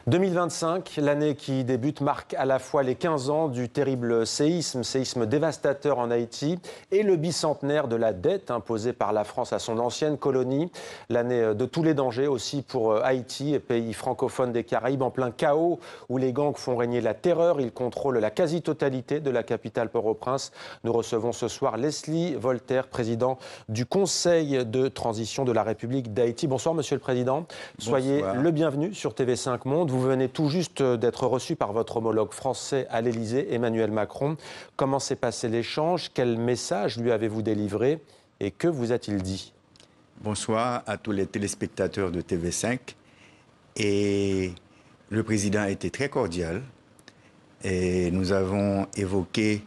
2025, l'année qui débute, marque à la fois les 15 ans du terrible séisme dévastateur en Haïti, et le bicentenaire de la dette imposée par la France à son ancienne colonie. L'année de tous les dangers aussi pour Haïti, pays francophone des Caraïbes, en plein chaos où les gangs font régner la terreur. Ils contrôlent la quasi-totalité de la capitale Port-au-Prince. Nous recevons ce soir Leslie Voltaire, président du Conseil de transition de la République d'Haïti. Bonsoir, Monsieur le Président. Soyez le bienvenu sur TV5 Monde. Vous venez tout juste d'être reçu par votre homologue français à l'Élysée, Emmanuel Macron. Comment s'est passé l'échange? Quel message lui avez-vous délivré? Et que vous a-t-il dit? Bonsoir à tous les téléspectateurs de TV5. Et le président a été très cordial. Et nous avons évoqué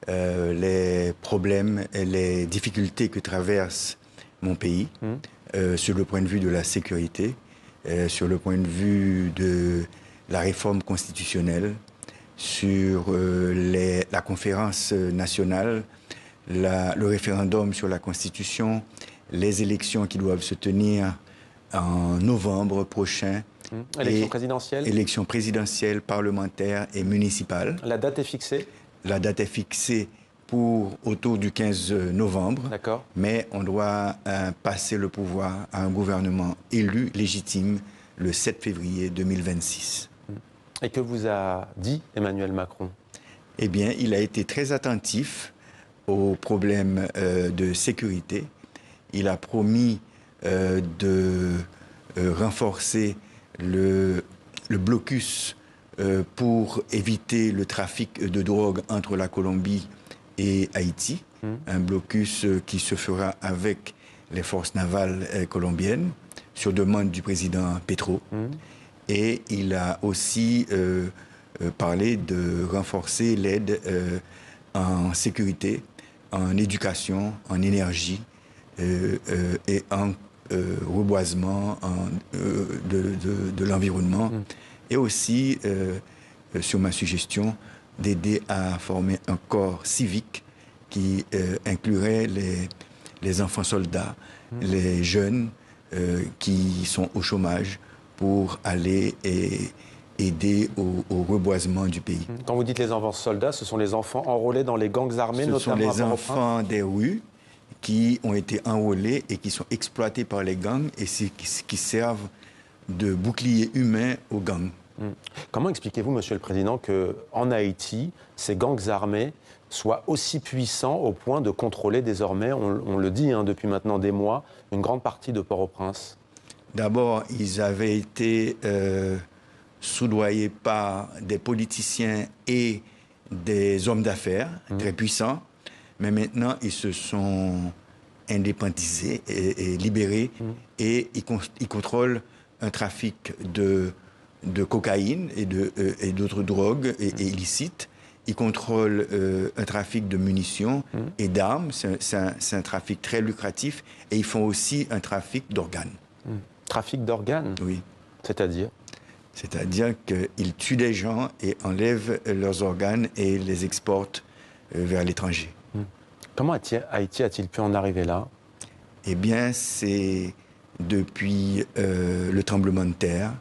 les problèmes et les difficultés que traverse mon pays sur le point de vue de la sécurité, sur le point de vue de la réforme constitutionnelle, sur la conférence nationale, le référendum sur la Constitution, les élections qui doivent se tenir en novembre prochain. Élection présidentielle? Élection présidentielle, parlementaire et municipale. La date est fixée? La date est fixée pour autour du 15 novembre. D'accord. Mais on doit passer le pouvoir à un gouvernement élu, légitime, le 7 février 2026. Et que vous a dit Emmanuel Macron? Eh bien, il a été très attentif aux problèmes de sécurité. Il a promis de renforcer le blocus pour éviter le trafic de drogue entre la Colombie et Haïti. Un blocus qui se fera avec les forces navales colombiennes sur demande du président Petro. Et il a aussi parlé de renforcer l'aide en sécurité, en éducation, en énergie et en reboisement de l'environnement. Et aussi, sur ma suggestion, d'aider à former un corps civique qui inclurait les enfants soldats, les jeunes qui sont au chômage, pour aller et aider au reboisement du pays. Quand vous dites les enfants soldats, ce sont les enfants enrôlés dans les gangs armés, notamment à Port-au-Prince? Ce sont les enfants des rues qui ont été enrôlés et qui sont exploités par les gangs et qui servent de bouclier humain aux gangs. Comment expliquez-vous, Monsieur le Président, qu'en Haïti, ces gangs armés soient aussi puissants au point de contrôler désormais, on le dit depuis maintenant des mois, une grande partie de Port-au-Prince? D'abord, ils avaient été soudoyés par des politiciens et des hommes d'affaires très puissants, mais maintenant, ils se sont indépendisés et libérés et ils contrôlent un trafic de cocaïne et d'autres drogues illicites. Ils contrôlent un trafic de munitions et d'armes. C'est un trafic très lucratif. Et ils font aussi un trafic d'organes. Trafic d'organes? Oui. C'est-à-dire? C'est-à-dire qu'ils tuent des gens et enlèvent leurs organes et les exportent vers l'étranger. Comment Haïti a-t-il pu en arriver là? Eh bien, c'est depuis le tremblement de terre.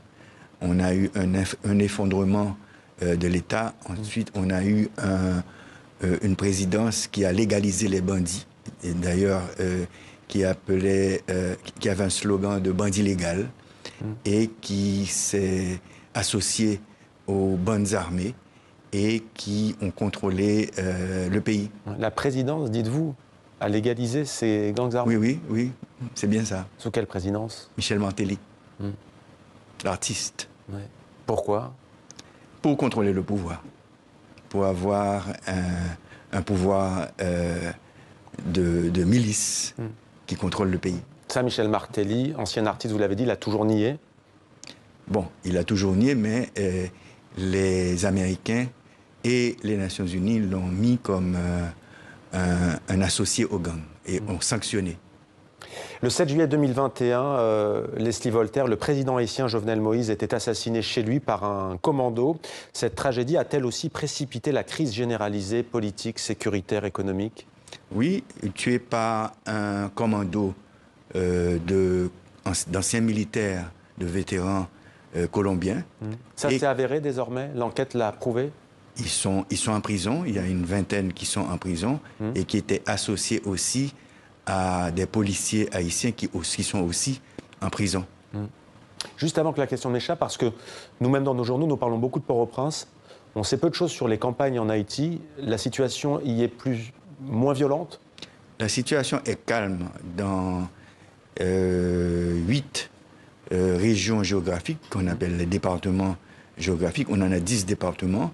On a eu un effondrement de l'État. Ensuite, on a eu une présidence qui a légalisé les bandits. Et d'ailleurs, qui avait un slogan de bandit légal et qui s'est associé aux bandes armées et qui ont contrôlé le pays. La présidence, dites-vous, a légalisé ces gangs armés? Oui, c'est bien ça. Sous quelle présidence? Michel Martelly, l'artiste. Ouais. Pourquoi? Pour contrôler le pouvoir, pour avoir un pouvoir de milice qui contrôle le pays. Ça, Michel Martelly, ancien artiste, vous l'avez dit, il a toujours nié? Bon, il a toujours nié, mais les Américains et les Nations Unies l'ont mis comme un associé au gang et ont sanctionné. Le 7 juillet 2021, Leslie Voltaire, le président haïtien Jovenel Moïse, était assassiné chez lui par un commando. Cette tragédie a-t-elle aussi précipité la crise généralisée, politique, sécuritaire, économique? Oui, tué par un commando d'anciens militaires, de vétérans colombiens. Ça s'est avéré désormais? L'enquête l'a prouvé? Ils sont en prison. Il y a une vingtaine qui sont en prison et qui étaient associés aussi à des policiers haïtiens qui sont aussi en prison. Juste avant que la question m'échappe, parce que nous-mêmes dans nos journaux, nous parlons beaucoup de Port-au-Prince. On sait peu de choses sur les campagnes en Haïti. La situation y est moins violente? La situation est calme dans 8 régions géographiques qu'on appelle les départements géographiques. On en a 10 départements.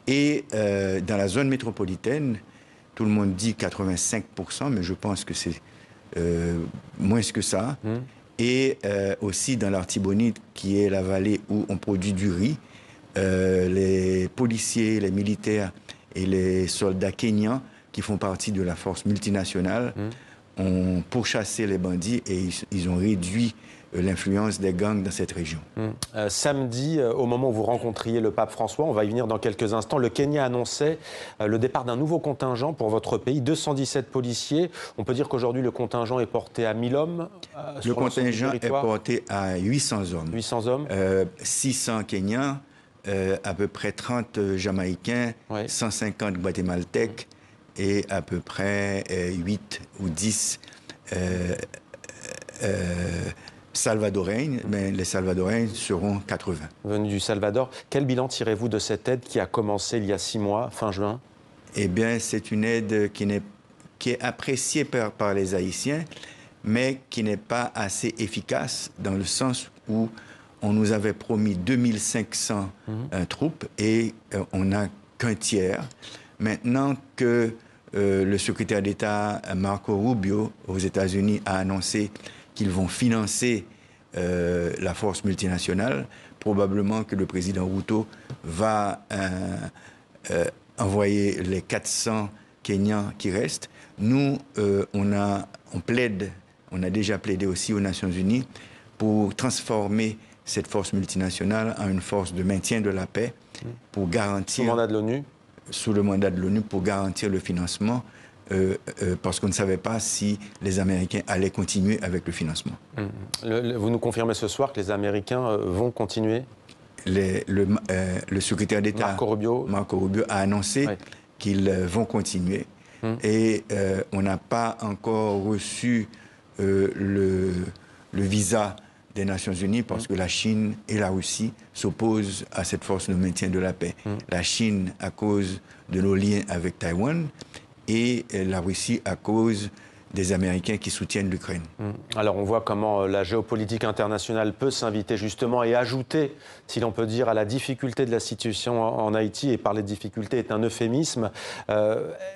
Et dans la zone métropolitaine, tout le monde dit 85%, mais je pense que c'est moins que ça. Et aussi dans l'Artibonite, qui est la vallée où on produit du riz, les policiers, les militaires et les soldats kenyans qui font partie de la force multinationale ont pourchassé les bandits et ils ont réduit l'influence des gangs dans cette région. Samedi, au moment où vous rencontriez le pape François, on va y venir dans quelques instants, le Kenya annonçait le départ d'un nouveau contingent pour votre pays, 217 policiers. On peut dire qu'aujourd'hui, le contingent est porté à 1000 hommes. Le contingent est porté à 800 hommes. 800 hommes. 600 Kenyans, à peu près 30 Jamaïcains, 150 Guatémaltèques et à peu près 8 ou 10 Salvadoriens, mais les Salvadoriens seront 80. Venus du Salvador, quel bilan tirez-vous de cette aide qui a commencé il y a 6 mois, fin juin? Eh bien, c'est une aide qui est appréciée par les Haïtiens, mais qui n'est pas assez efficace dans le sens où on nous avait promis 2500 troupes et on n'a qu'un tiers. Maintenant que le secrétaire d'État Marco Rubio aux États-Unis a annoncé qu'ils vont financer la force multinationale, probablement que le président Ruto va envoyer les 400 Kenyans qui restent. Nous, on a déjà plaidé aussi aux Nations Unies pour transformer cette force multinationale en une force de maintien de la paix, pour garantir... Sous le mandat de l'ONU? Sous le mandat de l'ONU, pour garantir le financement, parce qu'on ne savait pas si les Américains allaient continuer avec le financement. Vous nous confirmez ce soir que les Américains vont continuer? Le secrétaire d'État Marco Rubio a annoncé qu'ils vont continuer. Et on n'a pas encore reçu le visa des Nations Unies parce que la Chine et la Russie s'opposent à cette force de maintien de la paix. La Chine à cause de nos liens avec Taïwan et la Russie à cause des Américains qui soutiennent l'Ukraine. Alors on voit comment la géopolitique internationale peut s'inviter justement et ajouter, si l'on peut dire, à la difficulté de la situation en Haïti, et parler de difficulté est un euphémisme.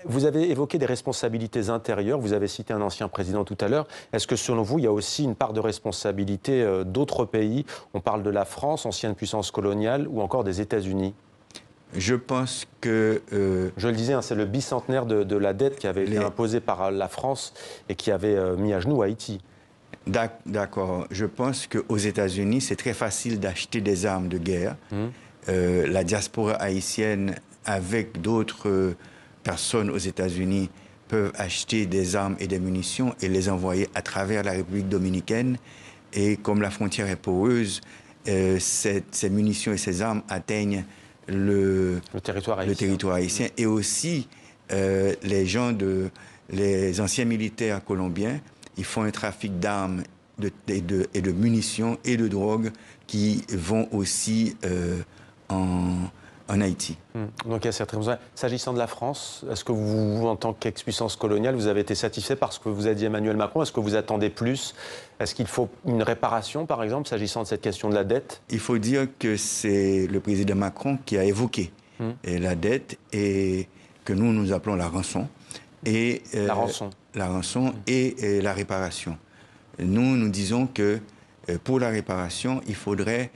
Vous avez évoqué des responsabilités intérieures, vous avez cité un ancien président tout à l'heure. Est-ce que selon vous, il y a aussi une part de responsabilité d'autres pays? On parle de la France, ancienne puissance coloniale, ou encore des États-Unis? Je pense que... Je le disais, c'est le bicentenaire de la dette qui avait été imposée par la France et qui avait mis à genoux Haïti. D'accord. Je pense qu'aux États-Unis, c'est très facile d'acheter des armes de guerre. La diaspora haïtienne, avec d'autres personnes aux États-Unis, peuvent acheter des armes et des munitions et les envoyer à travers la République dominicaine. Et comme la frontière est poreuse, ces munitions et ces armes atteignent le territoire haïtien. Et aussi les anciens militaires colombiens, ils font un trafic d'armes et de munitions et de drogue qui vont aussi en Haïti. Donc il y a cette raison. S'agissant de la France, est-ce que vous, en tant qu'ex-puissance coloniale, vous avez été satisfait par ce que vous a dit Emmanuel Macron? Est-ce que vous attendez plus? Est-ce qu'il faut une réparation, par exemple, s'agissant de cette question de la dette? Il faut dire que c'est le président Macron qui a évoqué la dette et que nous appelons la rançon. Et, la rançon. La rançon et la réparation. Nous disons que pour la réparation, il faudrait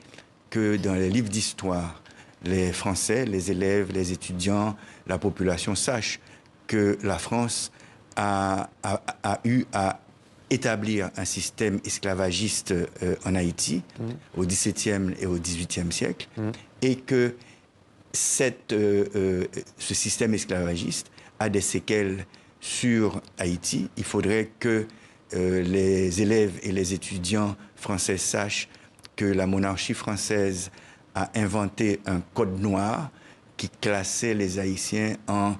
que dans les livres d'histoire, les Français, les élèves, les étudiants, la population sachent que la France a eu à établir un système esclavagiste en Haïti au XVIIe et au XVIIIe siècle et que ce système esclavagiste a des séquelles sur Haïti. Il faudrait que les élèves et les étudiants français sachent que la monarchie française a inventé un code noir qui classait les Haïtiens en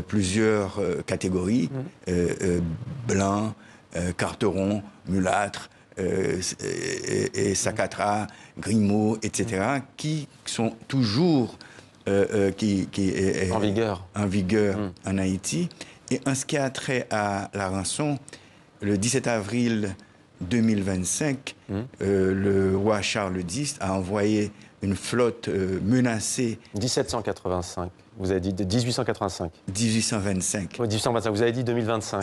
plusieurs catégories, blancs, carterons, mulâtres, et Sacatra, Grimaud, etc., qui sont toujours en vigueur en Haïti. Et en ce qui a trait à la rançon, le 17 avril 2025, le roi Charles X a envoyé une flotte menacée. 1785. Vous avez dit de 1885. 1825. Oui, 1825. Vous avez dit 2025.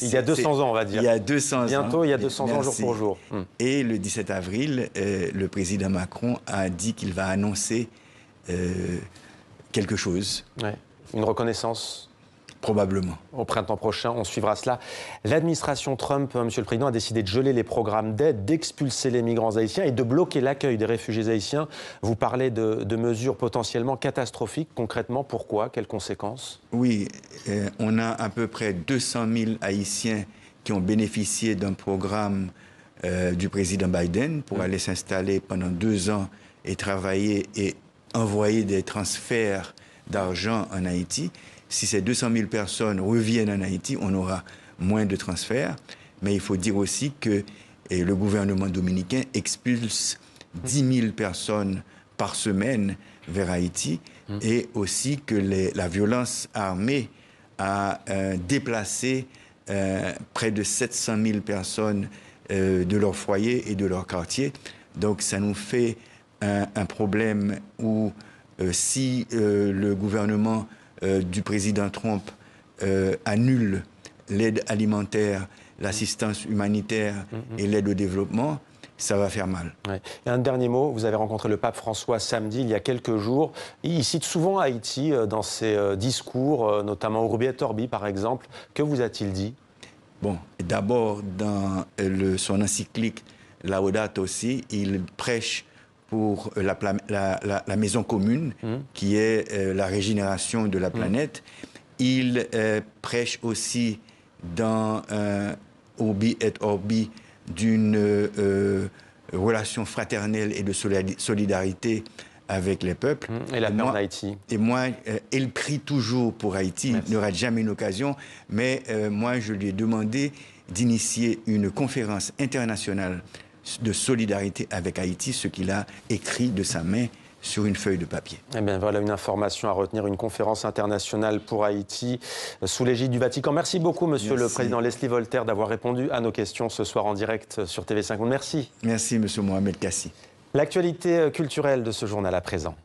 Il y a 200 ans, on va dire. Il y a 200 ans. Bientôt, il y a 200 ans, jour pour jour. Et le 17 avril, le président Macron a dit qu'il va annoncer quelque chose. Ouais. Une reconnaissance. Probablement. Au printemps prochain, on suivra cela. L'administration Trump, Monsieur le Président, a décidé de geler les programmes d'aide, d'expulser les migrants haïtiens et de bloquer l'accueil des réfugiés haïtiens. Vous parlez de mesures potentiellement catastrophiques. Concrètement, pourquoi? Quelles conséquences? Oui, on a à peu près 200 000 Haïtiens qui ont bénéficié d'un programme du président Biden pour aller s'installer pendant 2 ans et travailler et envoyer des transferts d'argent en Haïti. Si ces 200 000 personnes reviennent en Haïti, on aura moins de transferts. Mais il faut dire aussi que le gouvernement dominicain expulse 10 000 personnes par semaine vers Haïti et aussi que la violence armée a déplacé près de 700 000 personnes de leur foyer et de leur quartier. Donc ça nous fait un problème où si le gouvernement du président Trump annule l'aide alimentaire, l'assistance humanitaire et l'aide au développement, ça va faire mal. Ouais. Et un dernier mot, vous avez rencontré le pape François samedi, il y a quelques jours. Il cite souvent Haïti dans ses discours, notamment Urbi et Orbi par exemple. Que vous a-t-il dit? Bon, d'abord, dans son encyclique Laudato Si, il prêche pour la maison commune, qui est la régénération de la planète. Il prêche aussi dans Urbi et Orbi d'une relation fraternelle et de solidarité avec les peuples. Et la paix en Haïti. Et moi, il prie toujours pour Haïti. Merci. Il n'y aura jamais une occasion. Mais moi, je lui ai demandé d'initier une conférence internationale de solidarité avec Haïti, ce qu'il a écrit de sa main sur une feuille de papier. Eh bien, voilà une information à retenir, une conférence internationale pour Haïti sous l'égide du Vatican. Merci beaucoup, Monsieur le Président Leslie Voltaire, d'avoir répondu à nos questions ce soir en direct sur TV5 Monde. Merci. Merci, Monsieur Mohamed Kassi. L'actualité culturelle de ce journal à présent.